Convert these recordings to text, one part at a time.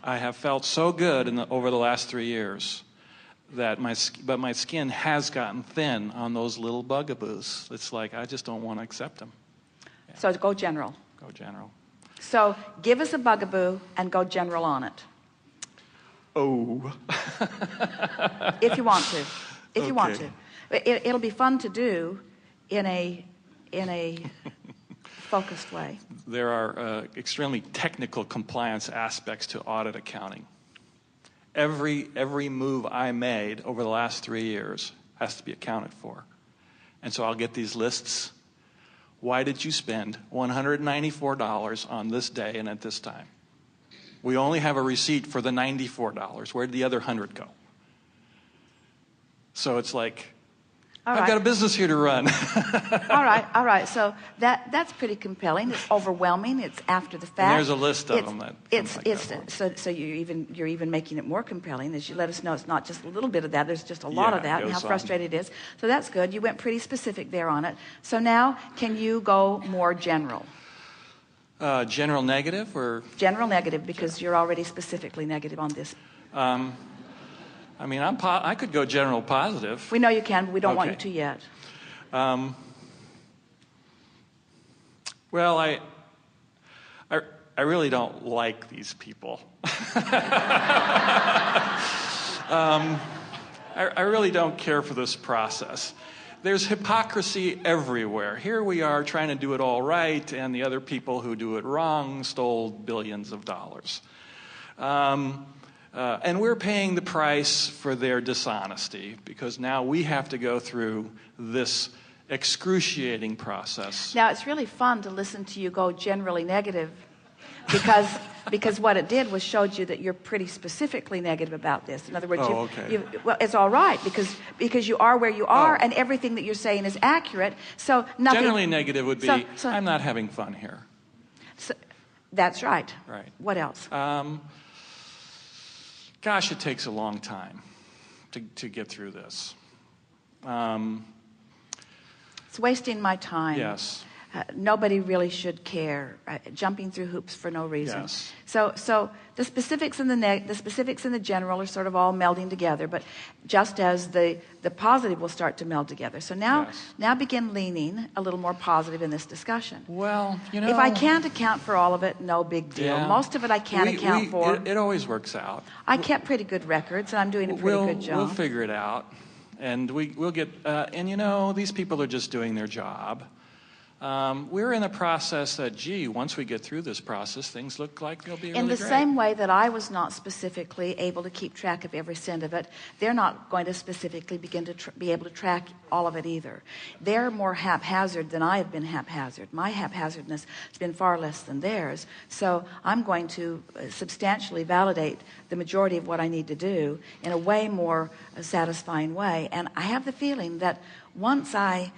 I have felt so good over the last 3 years that my skin has gotten thin on those little bugaboos. It's like I just don't want to accept them. Yeah. So go general. Go general. So give us a bugaboo and go general on it. Oh. If you want to. If okay. you want to. It'll be fun to do in a focused way. There are extremely technical compliance aspects to audit accounting. Every move I made over the last 3 years has to be accounted for. And so I'll get these lists. Why did you spend $194 on this day and at this time? We only have a receipt for the $94. Where did the other 100 go? So it's like, I've got a business here to run. All right. So that's pretty compelling. It's overwhelming. It's after the fact. And there's a list of them So you're even making it more compelling as you let us know it's not just a little bit of that. There's just a lot of that and how frustrated it is. So that's good. You went pretty specific there on it. So now can you go more general? General negative or? General negative because you're already specifically negative on this. I mean, I could go general positive. We know you can, but we don't want you to yet. Well, I really don't like these people. I really don't care for this process. There's hypocrisy everywhere. Here we are trying to do it all right, and the other people who do it wrong stole billions of dollars. And we're paying the price for their dishonesty because now we have to go through this excruciating process. Now, it's really fun to listen to you go generally negative because what it did was showed you that you're pretty specifically negative about this. In other words, well, it's all right because you are where you are and everything that you're saying is accurate. So nothing. Generally negative would be, I'm not having fun here. So, that's right. Right. What else? Gosh, it takes a long time to get through this. It's wasting my time. Yes. Nobody really should care. Jumping through hoops for no reason. Yes. So the specifics and the specifics and the general are sort of all melding together. But just as the positive will start to meld together. So now begin leaning a little more positive in this discussion. Well, if I can't account for all of it, no big deal. Yeah. Most of it I can't account for. It always works out. I kept pretty good records, and I'm doing a pretty good job. We'll figure it out, and we'll get. And these people are just doing their job. We're in the process that, once we get through this process, things look like they'll be really great. In the great. same way that I was not specifically able to keep track of every cent of it, they're not going to specifically begin to be able to track all of it either. They're more haphazard than I have been haphazard. My haphazardness has been far less than theirs. So I'm going to substantially validate the majority of what I need to do in a way more satisfying way. And I have the feeling that once I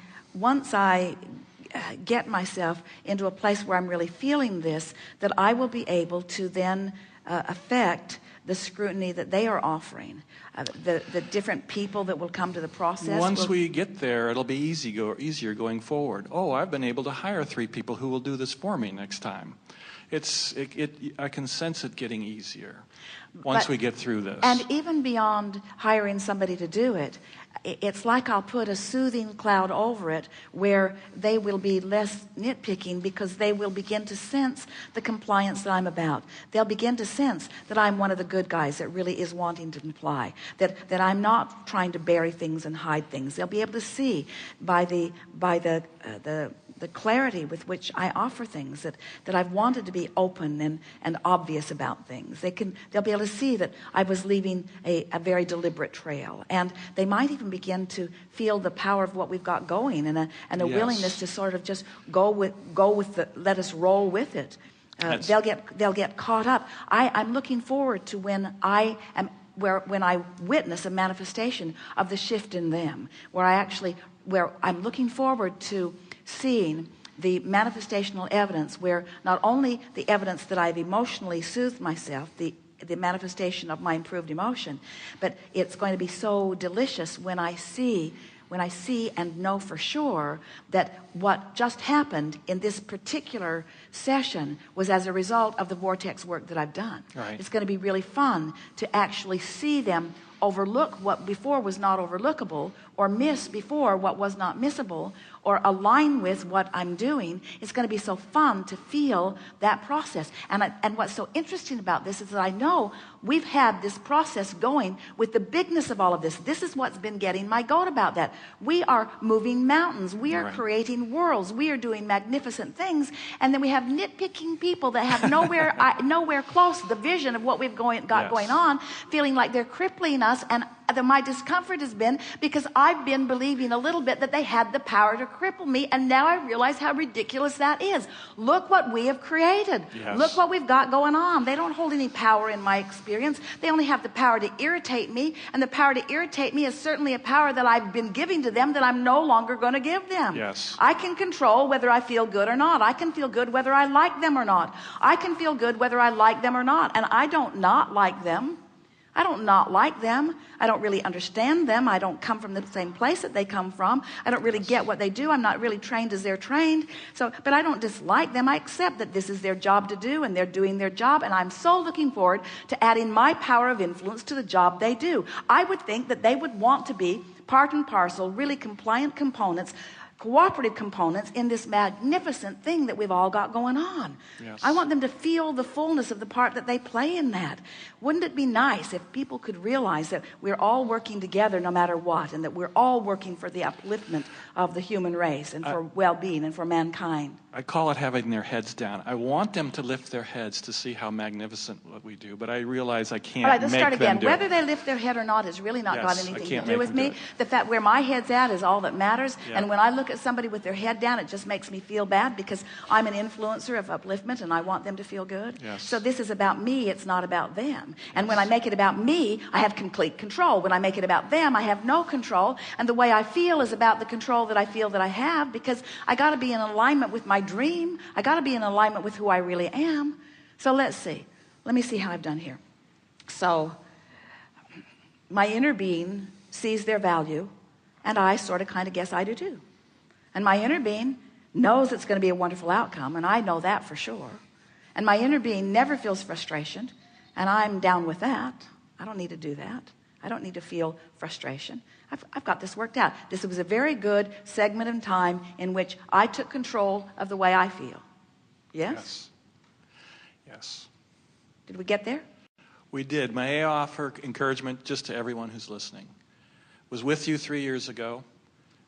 get myself into a place where I'm really feeling this, that I will be able to then affect the scrutiny that they are offering, the different people that will come to the process. Once we get there, it'll be easier going forward. Oh, I've been able to hire 3 people who will do this for me next time. I can sense it getting easier once we get through this. And even beyond hiring somebody to do it, it's like I'll put a soothing cloud over it where they will be less nitpicking because they will begin to sense the compliance that I'm about. They'll begin to sense that I'm one of the good guys that really is wanting to comply, that I'm not trying to bury things and hide things. They'll be able to see by the clarity with which I offer things that I've wanted to be open and obvious about things. They'll be able to see that I was leaving a very deliberate trail, and they might even begin to feel the power of what we've got going and a willingness to sort of just go with let us roll with it. They'll get caught up. I'm looking forward to when I witness a manifestation of the shift in them, where I'm looking forward to seeing the manifestational evidence where not only the evidence that I've emotionally soothed myself, the manifestation of my improved emotion, but it's going to be so delicious when I see when I see and know for sure that what just happened in this particular session was as a result of the vortex work that I've done. Right. It's going to be really fun to actually see them overlook what before was not overlookable, or miss before what was not missable, or align with what I'm doing. It's going to be so fun to feel that process. And what's so interesting about this is that I know we've had this process going with the bigness of all of this. This is what's been getting my goat about that. We are moving mountains. We are creating worlds. We are doing magnificent things. And then we have nitpicking people that have nowhere close to the vision of what we've got going on, feeling like they're crippling us. And my discomfort has been because I've been believing a little bit that they had the power to cripple me, and now I realize how ridiculous that is. Look what we have created. Yes. Look what we've got going on. They don't hold any power in my experience. They only have the power to irritate me, and the power to irritate me is certainly a power that I've been giving to them that I'm no longer going to give them. Yes. I can control whether I feel good or not. I can feel good whether I like them or not. I can feel good whether I like them or not, and I don't not like them. I don't not like them. I don't really understand them. I don't come from the same place that they come from. I don't really get what they do. I'm not really trained as they're trained. But I don't dislike them. I accept that this is their job to do, and they're doing their job. And I'm so looking forward to adding my power of influence to the job they do. I would think that they would want to be part and parcel, really compliant components, cooperative components in this magnificent thing that we've all got going on. Yes. I want them to feel the fullness of the part that they play in that. Wouldn't it be nice if people could realize that we're all working together no matter what, and that we're all working for the upliftment of the human race and for well-being and for mankind? I call it having their heads down. I want them to lift their heads to see how magnificent what we do, but I realize I can't All right, let's make start again. them do Whether it. they lift their head or not has really not got Yes, I anything can't to do make with them me. do it. The fact where my head's at is all that matters. Yeah. And when I look at somebody with their head down, it just makes me feel bad because I'm an influencer of upliftment and I want them to feel good. Yes. So this is about me. It's not about them. And when I make it about me, I have complete control. When I make it about them, I have no control. And the way I feel is about the control that I feel that I have, because I got to be in alignment with my dream. I got to be in alignment with who I really am. So let's see. Let me see how I've done here. So my inner being sees their value, and I sort of kind of guess I do too. And my inner being knows it's going to be a wonderful outcome, and I know that for sure. And my inner being never feels frustration, and I'm down with that. I don't need to do that. I don't need to feel frustration. I've got this worked out. This was a very good segment in time in which I took control of the way I feel. Yes? Yes. Did we get there? We did. May I offer encouragement just to everyone who's listening? Was with you 3 years ago.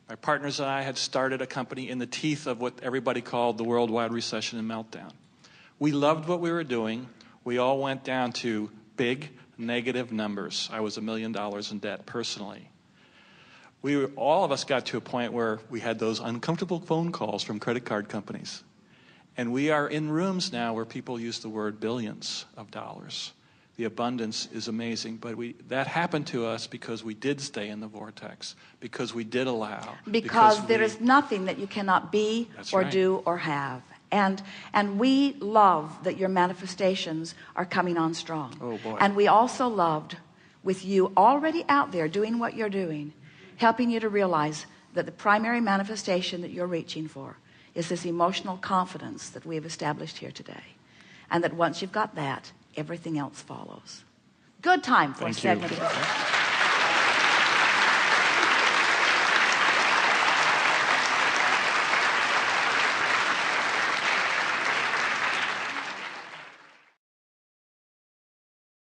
My partners and I had started a company in the teeth of what everybody called the worldwide recession and meltdown. We loved what we were doing. We all went down to big negative numbers. I was $1 million in debt personally. All of us got to a point where we had those uncomfortable phone calls from credit card companies. And we are in rooms now where people use the word billions of dollars. The abundance is amazing, but that happened to us because we did stay in the vortex, because we did allow. Because there is nothing that you cannot be or do or have. And we love that your manifestations are coming on strong. Oh, boy. And we also loved, with you already out there doing what you're doing, helping you to realize that the primary manifestation that you're reaching for is this emotional confidence that we have established here today. And that once you've got that, everything else follows. Good time for a segment of this.